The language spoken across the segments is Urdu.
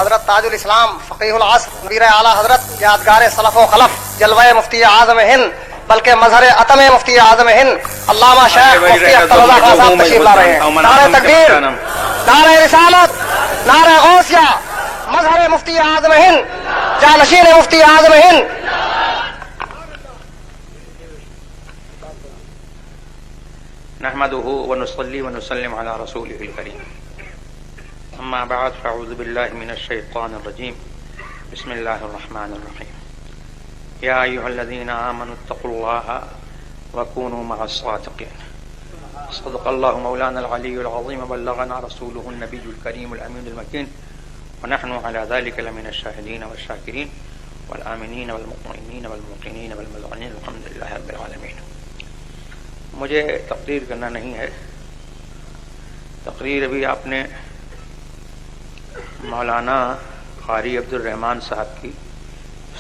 حضرت تاج الاسلام فقیہ العصر مدیر اعلیٰ حضرت یادگار سلف و خلف جلوہ مفتی اعظم ہند بلکہ مظہر عتم مفتی اعظم ہند علامہ شیخ مفتی اختر رضا خان صاحب تشریف لا رہے ہیں. نعرہ تکبیر، نعرہ رسالت، نعرہ غوثیہ، مظہر مفتی اعظم ہند، جانشین مفتی اعظم ہند. نحمده ونصلي ونسلم على رسوله الكريم. اما بعد فاعوذ بالله من الشيطان الرجيم. بسم الله الرحمن الرحيم. يا ايها الذين امنوا اتقوا الله وكونوا مع الصادقين. صدق الله مولانا العلي العظيم وبلغنا رسوله النبي الكريم الامين المكين ونحن على ذلك لمن الشاهدين والشاكرين والآمنين والمطمئنين والموقنين والمذعنين الحمد لله رب العالمين. مجھے تقریر کرنا نہیں ہے. تقریر ابھی آپ نے مولانا قاری عبد الرحمان صاحب کی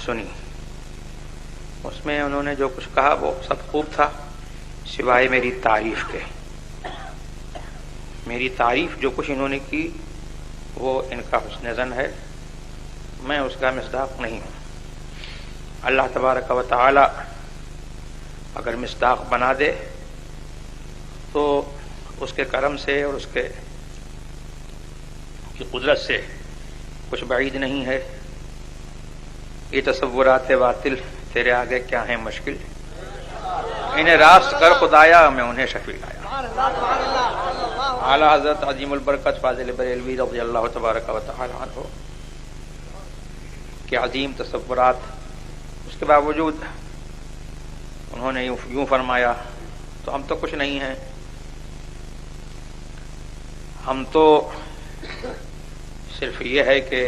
سنی. اس میں انہوں نے جو کچھ کہا وہ سب خوب تھا سوائے میری تعریف کے. میری تعریف جو کچھ انہوں نے کی وہ ان کا حسن ظن ہے، میں اس کا مصداق نہیں ہوں. اللہ تبارک و تعالی اگر مصداق بنا دے تو اس کے کرم سے اور اس کے کی قدرت سے کچھ بعید نہیں ہے. یہ تصورات باطل تیرے آگے کیا ہیں مشکل، انہیں راست کر خدایا میں انہیں شفیع لایا. اعلیٰ حضرت عظیم البرکت فاضل بریلوی رضی اللہ تبارک و تعالی عنہ کے عظیم تصورات، اس کے باوجود انہوں نے یوں فرمایا تو ہم تو کچھ نہیں ہیں. ہم تو صرف یہ ہے کہ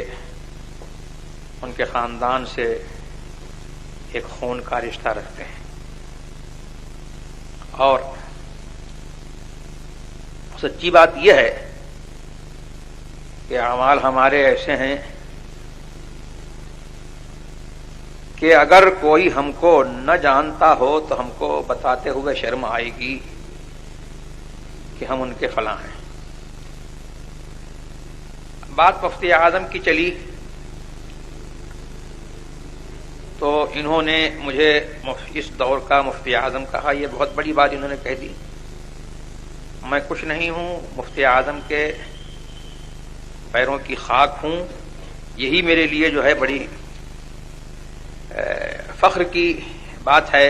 ان کے خاندان سے ایک خون کا رشتہ رکھتے ہیں، اور سچی بات یہ ہے کہ اعمال ہمارے ایسے ہیں کہ اگر کوئی ہم کو نہ جانتا ہو تو ہم کو بتاتے ہوئے شرم آئے گی کہ ہم ان کے فلاں ہیں. بات مفتی اعظم کی چلی تو انہوں نے مجھے اس دور کا مفتی اعظم کہا. یہ بہت بڑی بات انہوں نے کہہ دی. میں کچھ نہیں ہوں، مفتی اعظم کے پیروں کی خاک ہوں. یہی میرے لیے جو ہے بڑی فخر کی بات ہے.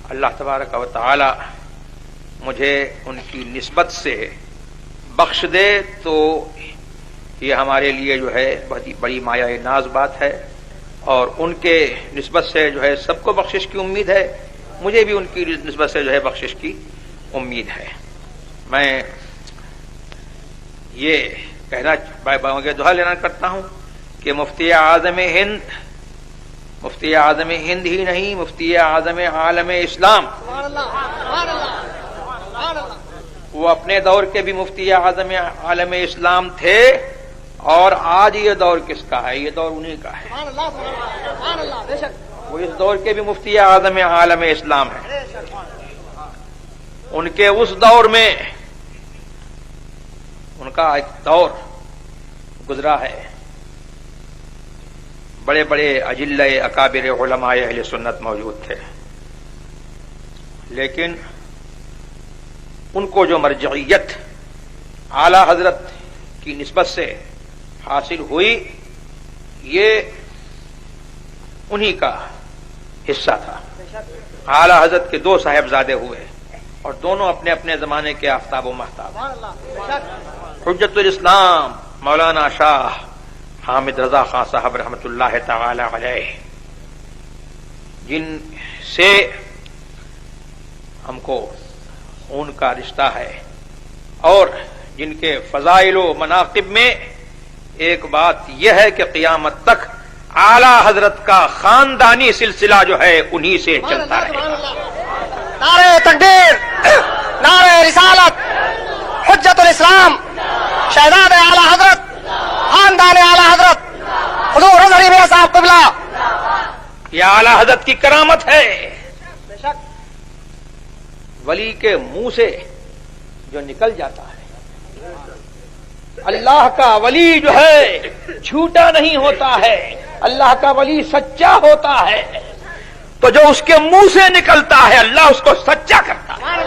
اللہ تبارک و تعالی مجھے ان کی نسبت سے بخش دے تو یہ ہمارے لیے جو ہے بہت ہی بڑی مایہ ناز بات ہے، اور ان کے نسبت سے جو ہے سب کو بخشش کی امید ہے. مجھے بھی ان کی نسبت سے جو ہے بخشش کی امید ہے. میں یہ کہنا دعا لینا کرتا ہوں کہ مفتی اعظم ہند ہی نہیں، مفتی اعظم عالم اسلام، وہ اپنے دور کے بھی مفتی اعظم عالم اسلام تھے، اور آج یہ دور کس کا ہے؟ یہ دور انہی کا ہے. وہ اس دور کے بھی مفتی اعظم عالم اسلام ہیں. ان کے اس دور میں ان کا ایک دور گزرا ہے. بڑے بڑے اجلہ اکابر علماء اہل سنت موجود تھے، لیکن ان کو جو مرجعیت اعلی حضرت کی نسبت سے حاصل ہوئی یہ انہی کا حصہ تھا. اعلی حضرت کے دو صاحبزادے ہوئے اور دونوں اپنے اپنے زمانے کے آفتاب و مہتاب. حجت الاسلام مولانا شاہ حامد رضا خان صاحب رحمۃ اللہ تعالی علیہ، جن سے ہم کو خون کا رشتہ ہے، اور جن کے فضائل و مناقب میں ایک بات یہ ہے کہ قیامت تک اعلی حضرت کا خاندانی سلسلہ جو ہے انہی سے چلتا رہے گا. نعرہ تکبیر، نعرہ رسالت، حجت الاسلام، شہزاد اعلی حضرت، خاندان اعلی حضرت حضور رضوی میاں صاحب قبلہ. یہ اعلی حضرت کی کرامت ہے. ولی کے منہ سے جو نکل جاتا ہے اللہ کا ولی جو ہے جھوٹا نہیں ہوتا ہے، اللہ کا ولی سچا ہوتا ہے، تو جو اس کے منہ سے نکلتا ہے اللہ اس کو سچا کرتا ہے۔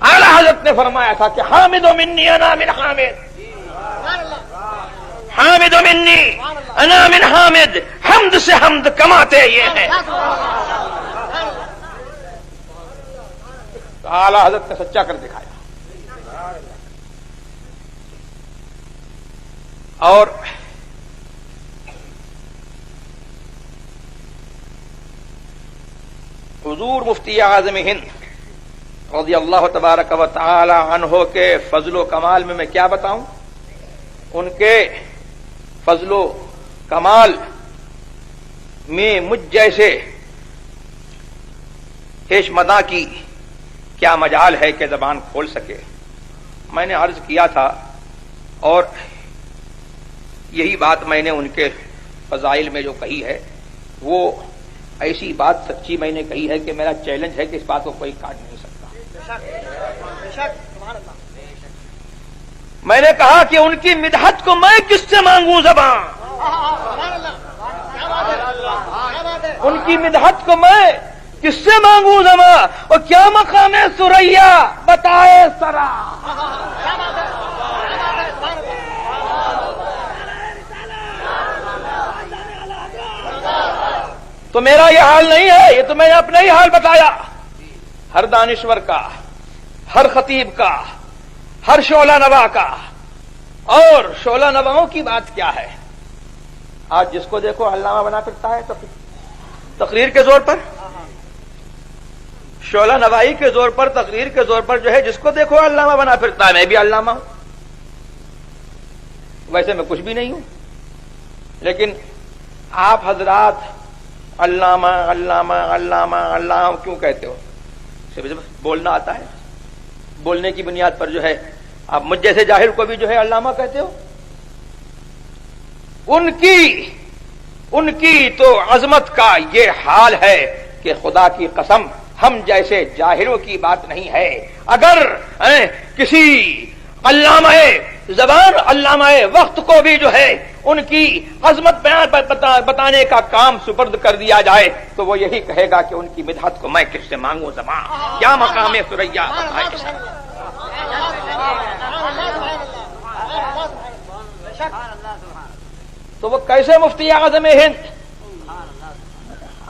اعلیٰ حضرت نے فرمایا تھا کہ حامد منی انا من حامد، حامد منی انا من حامد، حمد سے حمد کماتے یہ ہیں۔ تو اعلیٰ حضرت نے سچا کر دکھایا۔ اور حضور مفتی اعظم ہند رضی اللہ تبارک و تعالی عنہ کے فضل و کمال میں کیا بتاؤں؟ ان کے فضل و کمال میں مجھ جیسے پیش مداں کی کیا مجال ہے کہ زبان کھول سکے۔ میں نے عرض کیا تھا اور یہی بات میں نے ان کے فضائل میں جو کہی ہے وہ ایسی بات سچی میں نے کہی ہے کہ میرا چیلنج ہے کہ اس بات کو کوئی کاٹ نہیں سکتا۔ میں نے کہا کہ ان کی مدحت کو میں کس سے مانگوں زبان، ان کی مدحت کو میں کس سے مانگوں زبان، اور کیا مقام ہے سریا بتائے سرا۔ تو میرا یہ حال نہیں ہے، یہ تو میں نے اپنا ہی حال بتایا۔ ہر دانشور کا، ہر خطیب کا، ہر شعلہ نوا کا، اور شعلہ نواؤں کی بات کیا ہے؟ آج جس کو دیکھو علامہ بنا پھرتا ہے، تو تقریر کے زور پر، شعلہ نوائی کے زور پر، تقریر کے زور پر جو ہے جس کو دیکھو علامہ بنا پھرتا ہے۔ میں بھی علامہ ہوں، ویسے میں کچھ بھی نہیں ہوں، لیکن آپ حضرات علامہ علامہ علامہ علامہ کیوں کہتے ہو؟ صرف بولنا آتا ہے، بولنے کی بنیاد پر جو ہے آپ مجھ جیسے جاہل کو بھی جو ہے علامہ کہتے ہو۔ ان کی تو عظمت کا یہ حال ہے کہ خدا کی قسم ہم جیسے جاہلوں کی بات نہیں ہے۔ اگر کسی علامہ زبان، علامہ وقت کو بھی جو ہے ان کی عظمت بتانے کا کام سپرد کر دیا جائے تو وہ یہی کہے گا کہ ان کی مدحت کو میں کس سے مانگوں زبان، کیا مقام ہے سریا۔ تو وہ کیسے مفتی اعظم ہند؟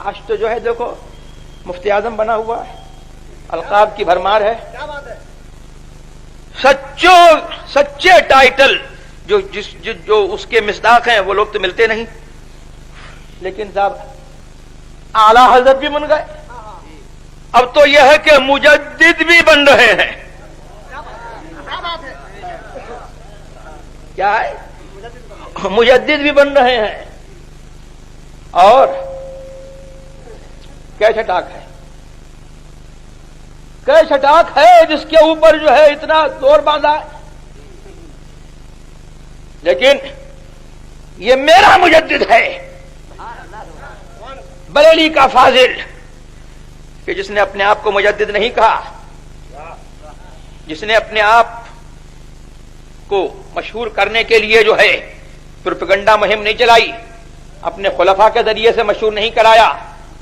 آج تو جو ہے دیکھو مفتی اعظم بنا ہوا ہے، القاب کی بھرمار ہے، سچے ٹائٹل جو اس کے مصداق ہیں وہ لوگ تو ملتے نہیں، لیکن صاحب اعلی حضرت بھی بن گئے۔ اب تو یہ ہے کہ مجدد بھی بن رہے ہیں۔ کیا ہے؟ مجدد بھی بن رہے ہیں، اور کیا چھٹاک ہے، کیا چھٹاک ہے جس کے اوپر جو ہے اتنا زور باندھا ہے۔ لیکن یہ میرا مجدد ہے، بریلی کا فاضل، کہ جس نے اپنے آپ کو مجدد نہیں کہا، جس نے اپنے آپ کو مشہور کرنے کے لیے جو ہے پروپیگنڈا مہم نہیں چلائی، اپنے خلفاء کے ذریعے سے مشہور نہیں کرایا،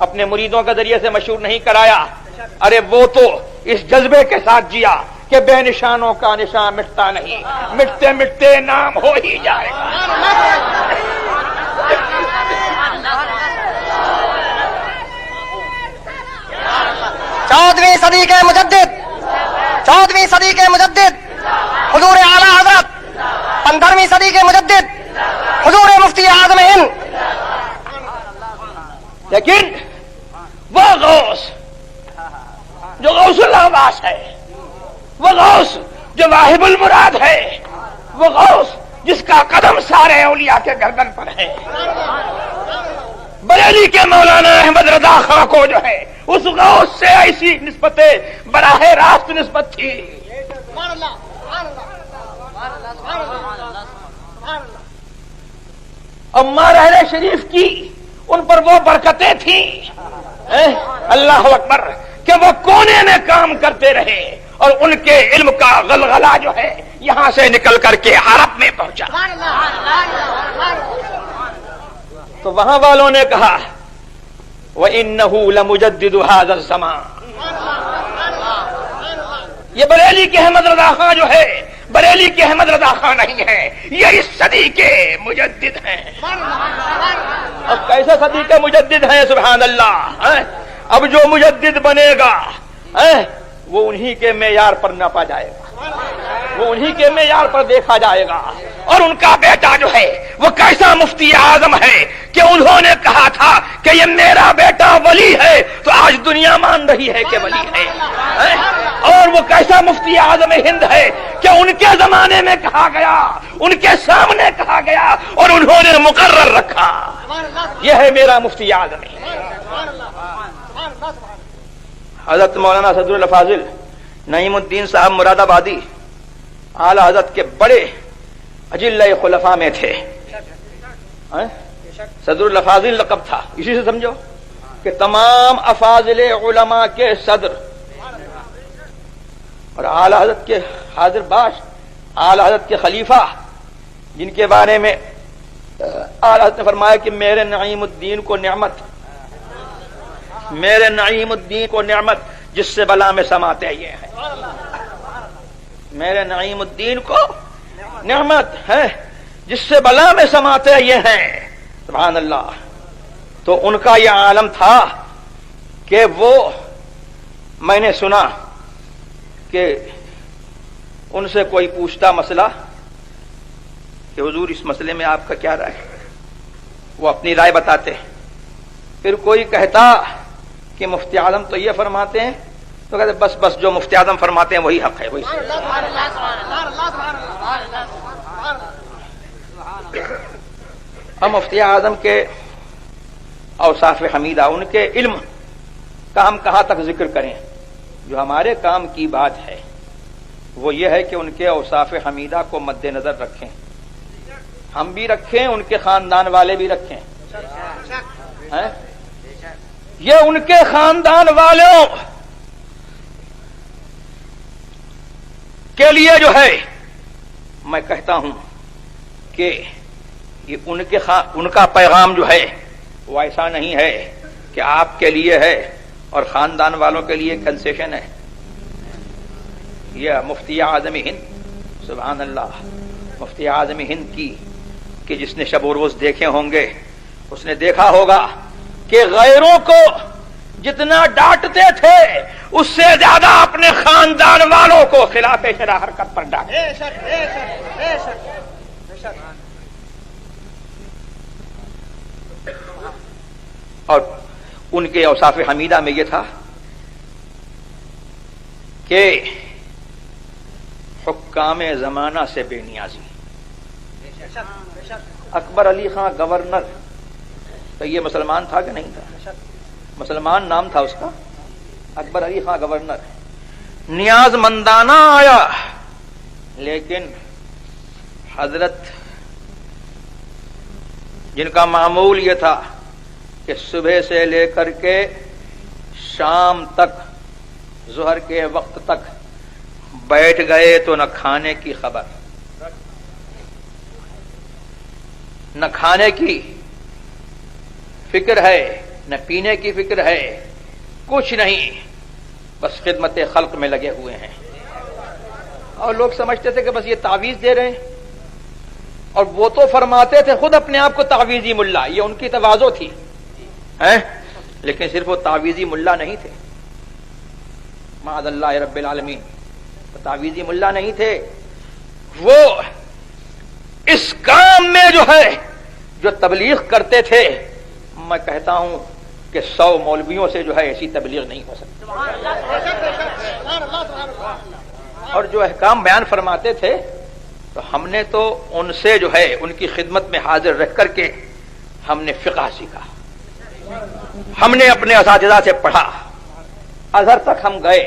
اپنے مریدوں کے ذریعے سے مشہور نہیں کرایا، ارے وہ تو اس جذبے کے ساتھ جیا کہ بے نشانوں کا نشان مٹتا نہیں، مٹتے مٹتے نام ہو ہی جائے گا۔ 14ویں صدی کے مجدد، 14ویں صدی کے مجدد حضور اعلی حضرت، 15ویں صدی کے مجدد حضور مفتی اعظم ہند۔ لیکن وہ غوث جو غوث العباس ہے، وہ غوث جو واہب المراد ہے، وہ غوث جس کا قدم سارے اولیاء کے گردن پر ہے، بریلی کے مولانا احمد رضا خاں کو جو ہے اس غوث سے ایسی نسبت براہ راست نسبت تھی۔ اماں رحلہ شریف کی ان پر وہ برکتیں تھیں، اللہ اکبر، کہ وہ کونے میں کام کرتے رہے اور ان کے علم کا غلغلہ جو ہے یہاں سے نکل کر کے عرب میں پہنچا. تو وہاں والوں نے کہا وَإِنَّهُ لَمُجَدِّدُ هَذَا الزَّمَانِ. یہ بریلی کے احمد رضا خان جو ہے بریلی کے احمد رضا خان نہیں ہے، یہ اس صدی کے مجدد ہیں. اب کیسے صدی کے مجدد ہیں؟ سبحان اللہ. اب جو مجدد بنے گا وہ انہی کے معیار پر ناپا جائے گا، وہ انہی کے معیار پر دیکھا جائے گا. اور ان کا بیٹا جو ہے وہ کیسا مفتی اعظم ہے کہ انہوں نے کہا تھا کہ یہ میرا بیٹا ولی ہے، تو آج دنیا مان رہی ہے کہ ولی ہے. اور وہ کیسا مفتی اعظم ہند ہے کہ ان کے زمانے میں کہا گیا، ان کے سامنے کہا گیا اور انہوں نے مقرر رکھا. یہ ہے میرا مفتی اعظم. حضرت مولانا صدر الفاضل نعیم الدین صاحب مراد آبادی اعلی حضرت کے بڑے اجلہ خلفاء میں تھے. صدر الفاضل لقب تھا، اسی سے سمجھو کہ تمام افاضل علماء کے صدر. اور اعلی حضرت کے حاضر باش، اعلی حضرت کے خلیفہ، جن کے بارے میں اعلی حضرت نے فرمایا کہ میرے نعیم الدین کو نعمت، میرے نعیم الدین کو نعمت جس سے بلا میں سماتے یہ ہیں. میرے نعیم الدین کو نعمت ہے جس سے بلا میں سماتے یہ ہیں. سبحان اللہ. تو ان کا یہ عالم تھا کہ وہ، میں نے سنا کہ ان سے کوئی پوچھتا مسئلہ کہ حضور اس مسئلے میں آپ کا کیا رائے ہے، وہ اپنی رائے بتاتے. پھر کوئی کہتا کہ مفتی اعظم تو یہ فرماتے ہیں، تو کہتے بس جو مفتی اعظم فرماتے ہیں وہی حق ہے، وہی صحیح. ہم مفتی اعظم کے اوصاف حمیدہ، ان کے علم کا ہم کہاں تک ذکر کریں؟ جو ہمارے کام کی بات ہے وہ یہ ہے کہ ان کے اوصاف حمیدہ کو مد نظر رکھیں، ہم بھی رکھیں، ان کے خاندان والے بھی رکھیں. یہ ان کے خاندان والوں کے لیے جو ہے میں کہتا ہوں کہ یہ ان کا پیغام جو ہے وہ ایسا نہیں ہے کہ آپ کے لیے ہے اور خاندان والوں کے لیے کنسیشن ہے. یہ مفتی اعظم ہند، سبحان اللہ، مفتی اعظم ہند کی کہ جس نے شب و روز دیکھے ہوں گے اس نے دیکھا ہوگا کہ غیروں کو جتنا ڈانٹتے تھے اس سے زیادہ اپنے خاندان والوں کو خلاف شرع حرکت پر ڈانٹے. اور ان کے اوصاف حمیدہ میں یہ تھا کہ حکام زمانہ سے بے نیازی. اکبر علی خان گورنر، تو یہ مسلمان تھا کہ نہیں تھا؟ مسلمان نام تھا اس کا، اکبر علی خان گورنر. نیاز مندانہ آیا، لیکن حضرت جن کا معمول یہ تھا کہ صبح سے لے کر کے شام تک، ظہر کے وقت تک بیٹھ گئے تو نہ کھانے کی خبر، نہ کھانے کی فکر ہے، نہ پینے کی فکر ہے، کچھ نہیں، بس خدمت خلق میں لگے ہوئے ہیں. اور لوگ سمجھتے تھے کہ بس یہ تعویذ دے رہے ہیں، اور وہ تو فرماتے تھے خود اپنے آپ کو تعویذی ملا، یہ ان کی تواضع تھی. لیکن صرف وہ تعویذی ملا نہیں تھے، معاذ اللہ رب العالمین، تعویذی ملا نہیں تھے. وہ اس کام میں جو ہے جو تبلیغ کرتے تھے، میں کہتا ہوں کہ 100 مولویوں سے جو ہے ایسی تبلیغ نہیں ہو سکتی. اور جو احکام بیان فرماتے تھے تو ہم نے تو ان سے جو ہے ان کی خدمت میں حاضر رہ کر کے ہم نے فقہ سیکھا، ہم نے اپنے اساتذہ سے پڑھا، ازہر تک ہم گئے،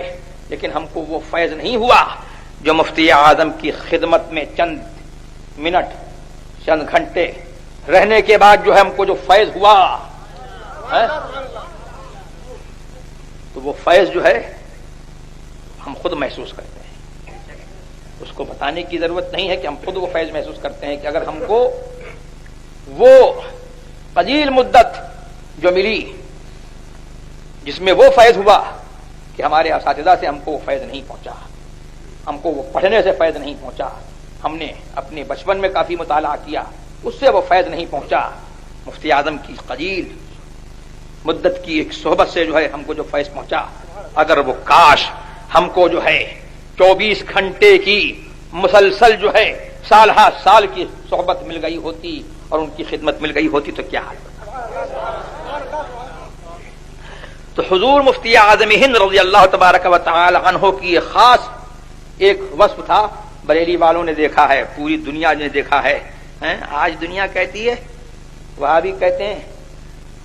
لیکن ہم کو وہ فیض نہیں ہوا جو مفتی اعظم کی خدمت میں چند منٹ، چند گھنٹے رہنے کے بعد جو ہے ہم کو جو فیض ہوا تو وہ فیض جو ہے ہم خود محسوس کرتے ہیں. اس کو بتانے کی ضرورت نہیں ہے کہ ہم خود وہ فیض محسوس کرتے ہیں کہ اگر ہم کو وہ قلیل مدت جو ملی جس میں وہ فیض ہوا کہ ہمارے اساتذہ سے ہم کو وہ فیض نہیں پہنچا، ہم کو وہ پڑھنے سے فیض نہیں پہنچا، ہم نے اپنے بچپن میں کافی مطالعہ کیا اس سے وہ فیض نہیں پہنچا، مفتی اعظم کی قلیل مدت کی ایک صحبت سے جو ہے ہم کو جو فیض پہنچا، اگر وہ کاش ہم کو جو ہے 24 گھنٹے کی مسلسل جو ہے سال ہا سال کی صحبت مل گئی ہوتی اور ان کی خدمت مل گئی ہوتی تو کیا حال ہوتا. تو حضور مفتی اعظم ہند رضی اللہ تبارک و تعالی عنہ کی خاص ایک وصف تھا. بریلی والوں نے دیکھا ہے، پوری دنیا نے دیکھا ہے. آج دنیا کہتی ہے، وہاں بھی کہتے ہیں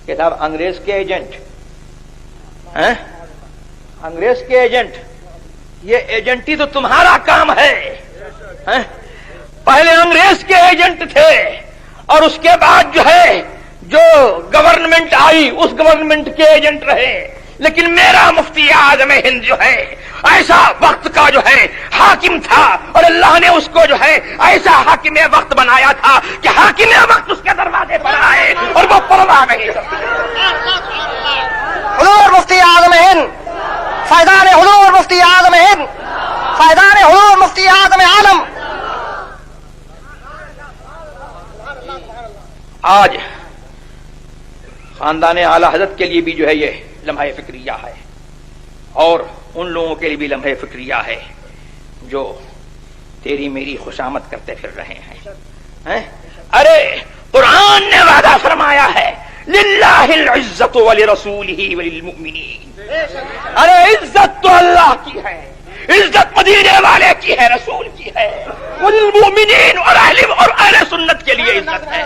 کہ صاحب انگریز کے ایجنٹ، انگریز کے ایجنٹ. یہ ایجنٹی تو تمہارا کام ہے. پہلے انگریز کے ایجنٹ تھے اور اس کے بعد جو ہے جو گورنمنٹ آئی اس گورنمنٹ کے ایجنٹ رہے. لیکن میرا مفتی اعظم ہند جو ہے ایسا وقت کا جو ہے حاکم تھا اور اللہ نے اس کو جو ہے ایسا حاکم وقت بنایا تھا کہ حاکم وقت اس کے دروازے پر آئے اور وہ پرواہ نہیں کرتے. حضور مفتی اعظم ہند، فیضان حضور مفتی اعظم ہند، فیضان حضور مفتی اعظم عالم. آج خاندان اعلی حضرت کے لیے بھی جو ہے یہ لمحہ فکریہ ہے اور ان لوگوں کے لیے بھی لمحہ فکریہ ہے جو تیری میری خوشامد کرتے پھر رہے ہیں. ارے قرآن نے وعدہ فرمایا ہے للہ العزت ولرسولہ وللمؤمنین. ارے عزت تو اللہ کی ہے، عزت مدینے والے کی ہے، رسول کی ہے، وللمؤمنین اور اہل سنت کے لیے عزت ہے.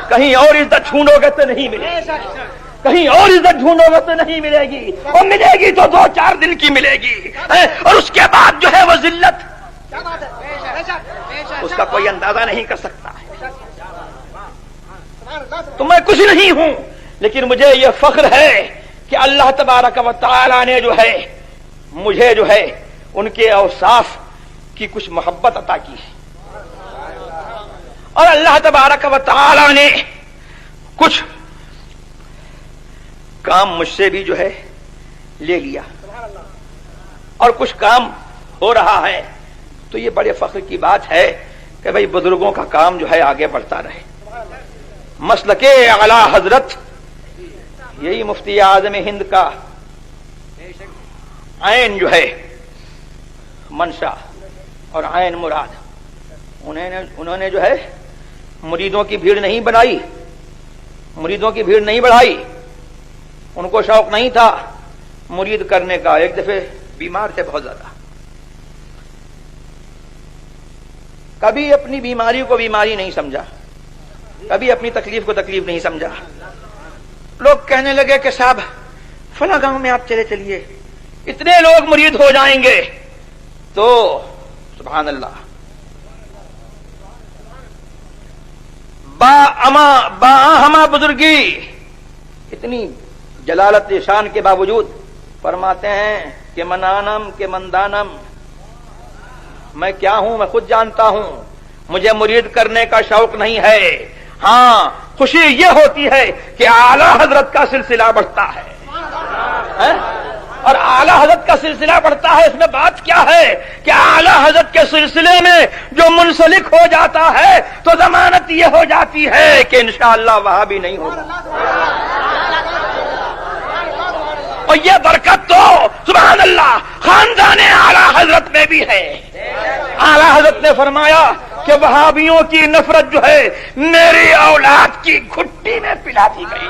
کہیں اور عزت ڈھونڈو گے تو نہیں ملے گی، کہیں اور عزت ڈھونڈو گے تو نہیں ملے گی، اور ملے گی تو 2-4 دن کی ملے گی اور اس کے بعد جو ہے وہ ذلت اس کا کوئی اندازہ نہیں کر سکتا. تو میں کچھ نہیں ہوں لیکن مجھے یہ فخر ہے کہ اللہ تبارک و تعالی نے جو ہے مجھے جو ہے ان کے اوصاف کی کچھ محبت عطا کی ہے اور اللہ تبارک و تعالی نے کچھ کام مجھ سے بھی جو ہے لے لیا اور کچھ کام ہو رہا ہے. تو یہ بڑے فخر کی بات ہے کہ بھئی بزرگوں کا کام جو ہے آگے بڑھتا رہے. مسلک اعلی حضرت یہی مفتی اعظم ہند کا عین جو ہے منشا اور عین مراد. انہوں نے جو ہے مریدوں کی بھیڑ نہیں بنائی، مریدوں کی بھیڑ نہیں بڑھائی. ان کو شوق نہیں تھا مرید کرنے کا. ایک دفعہ بیمار تھے بہت زیادہ، کبھی اپنی بیماری کو بیماری نہیں سمجھا، کبھی اپنی تکلیف کو تکلیف نہیں سمجھا. لوگ کہنے لگے کہ صاحب فلاں گاؤں میں آپ چلے چلیے، اتنے لوگ مرید ہو جائیں گے. تو سبحان اللہ، با ہما بزرگی اتنی جلالت شان کے باوجود فرماتے ہیں کہ منانم کہ مندانم، میں کیا ہوں میں خود جانتا ہوں، مجھے مرید کرنے کا شوق نہیں ہے. ہاں خوشی یہ ہوتی ہے کہ اعلی حضرت کا سلسلہ بڑھتا ہے اور اعلی حضرت کا سلسلہ بڑھتا ہے. اس میں بات کیا ہے کہ اعلی حضرت کے سلسلے میں جو منسلک ہو جاتا ہے تو ضمانت یہ ہو جاتی ہے کہ انشاءاللہ وہاں بھی نہیں ہوگا. اور یہ برکت تو سبحان اللہ خاندان اعلی حضرت میں بھی ہے. اعلی حضرت نے فرمایا کہ وہابیوں کی نفرت جو ہے میری اولاد کی گھٹی میں پلا دی گئی.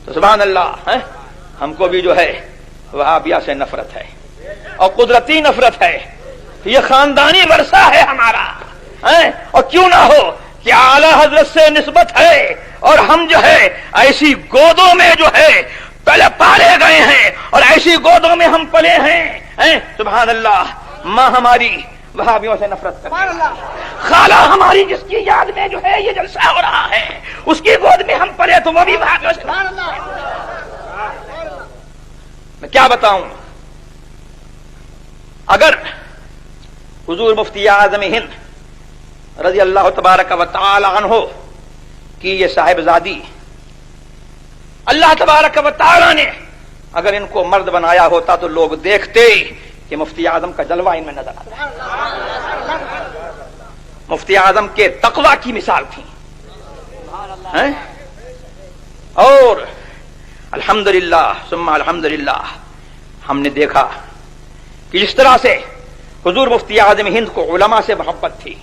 تو سبحان اللہ ہم کو بھی جو ہے وہابیہ سے نفرت ہے اور قدرتی نفرت ہے. یہ خاندانی ورثہ ہے ہمارا. اور کیوں نہ ہو کہ اعلی حضرت سے نسبت ہے اور ہم جو ہے ایسی گودوں میں جو ہے پہلے پالے گئے ہیں اور ایسی گودوں میں ہم پلے ہیں. سبحان اللہ، ماں ہماری وہابیوں سے نفرت کرتے ہیں۔ خالہ ہماری جس کی یاد میں جو ہے یہ جلسہ ہو رہا ہے اس کی گود میں ہم پڑے تو وہ بھی وہابیوں سے۔ میں کیا بتاؤں، اگر حضور مفتی اعظم ہند رضی اللہ تبارک و تعالی عنہ کی یہ صاحبزادی اللہ تبارک و تعالی نے اگر ان کو مرد بنایا ہوتا تو لوگ دیکھتے کہ مفتی اعظم کا جلوہ ان میں نظر آتا۔ مفتی اعظم کے تقوی کی مثال تھی، اور الحمدللہ ثم الحمدللہ ہم نے دیکھا کہ جس طرح سے حضور مفتی اعظم ہند کو علماء سے محبت تھی،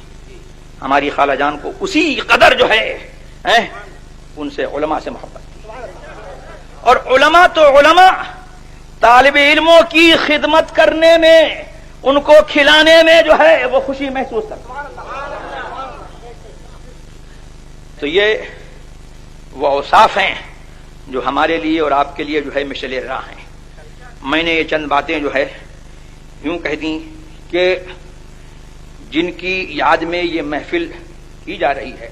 ہماری خالہ جان کو اسی قدر جو ہے ان سے علماء سے محبت تھی۔ اور علماء تو علماء طالب علموں کی خدمت کرنے میں، ان کو کھلانے میں جو ہے وہ خوشی محسوس کرتے ہیں۔ تو یہ وہ اوصاف ہیں جو ہمارے لیے اور آپ کے لیے جو ہے مشعل راہ ہیں۔ میں نے یہ چند باتیں جو ہے یوں کہہ دیں کہ جن کی یاد میں یہ محفل کی جا رہی ہے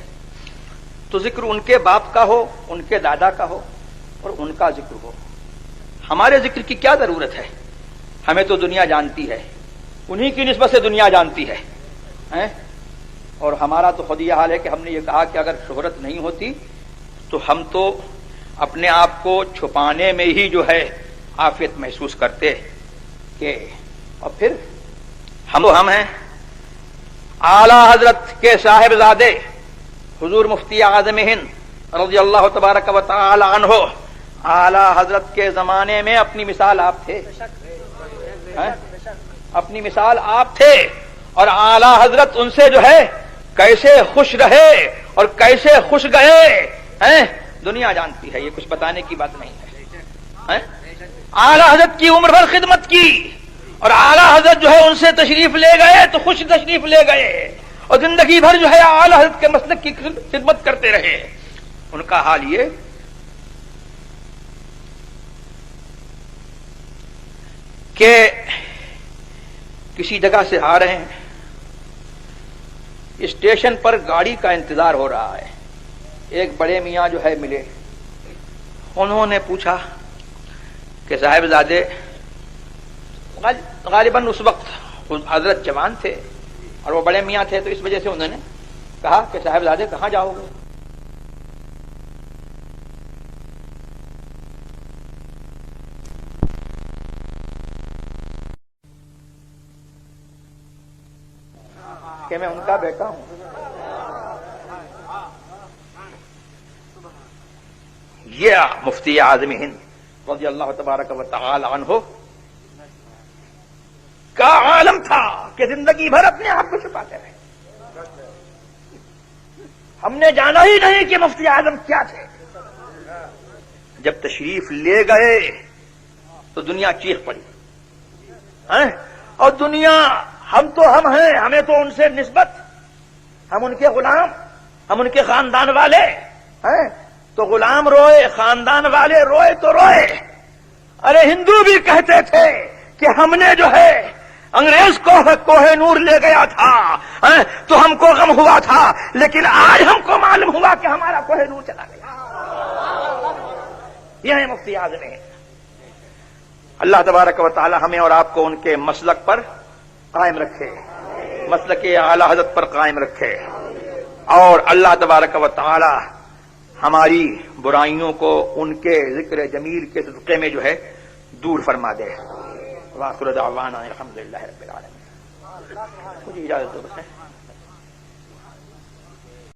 تو ذکر ان کے باپ کا ہو، ان کے دادا کا ہو اور ان کا ذکر ہو، ہمارے ذکر کی کیا ضرورت ہے؟ ہمیں تو دنیا جانتی ہے، انہی کی نسبت سے دنیا جانتی ہے، اور ہمارا تو خود یہ حال ہے کہ ہم نے یہ کہا کہ اگر شہرت نہیں ہوتی تو ہم تو اپنے آپ کو چھپانے میں ہی جو ہے عافیت محسوس کرتے کہ، اور پھر ہم ہیں اعلی حضرت کے صاحبزادے حضور مفتی اعظم ہند رضی اللہ تبارک و تعالی عنہ، اعلی حضرت کے زمانے میں اپنی مثال آپ تھے، اپنی مثال آپ تھے، اور اعلی حضرت ان سے جو ہے کیسے خوش رہے اور کیسے خوش گئے دنیا جانتی ہے، یہ کچھ بتانے کی بات نہیں ہے۔ اعلی حضرت کی عمر بھر خدمت کی اور اعلی حضرت جو ہے ان سے تشریف لے گئے تو خوش تشریف لے گئے، اور زندگی بھر جو ہے اعلی حضرت کے مسلک کی خدمت کرتے رہے۔ ان کا حال یہ کہ کسی جگہ سے آ رہے ہیں، اسٹیشن پر گاڑی کا انتظار ہو رہا ہے، ایک بڑے میاں جو ہے ملے، انہوں نے پوچھا کہ صاحبزادے، غالباً اس وقت حضرت جوان تھے اور وہ بڑے میاں تھے تو اس وجہ سے انہوں نے کہا کہ صاحبزادے کہاں جاؤ گے؟ کہ میں ان کا بیٹا ہوں۔ یہ مفتی اعظم ہند رضی اللہ تبارک و تعالی عنہ کا عالم تھا کہ زندگی بھر اپنے آپ کو چھپاتے رہے۔ ہم نے جانا ہی نہیں کہ مفتی اعظم کیا تھے، جب تشریف لے گئے تو دنیا چیخ پڑی، اور دنیا، ہم تو ہم ہیں، ہمیں تو ان سے نسبت، ہم ان کے غلام، ہم ان کے خاندان والے ہیں، تو غلام روئے، خاندان والے روئے تو روئے۔ ارے ہندو بھی کہتے تھے کہ ہم نے جو ہے انگریز کو کوہ نور لے گیا تھا تو ہم کو غم ہوا تھا، لیکن آج ہم کو معلوم ہوا کہ ہمارا کوہ نور چلا گیا۔ یہ ہے مفتی اعظم ہیں۔ اللہ تبارک و تعالی ہمیں اور آپ کو ان کے مسلک پر قائم رکھے، مسلک اعلی حضرت پر قائم رکھے، اور اللہ تبارک و تعالی ہماری برائیوں کو ان کے ذکر جمیل کے صدقے میں جو ہے دور فرما دے۔ وآخر دعوانا الحمدللہ رب العالمین۔ مجھے اجازت دو بس۔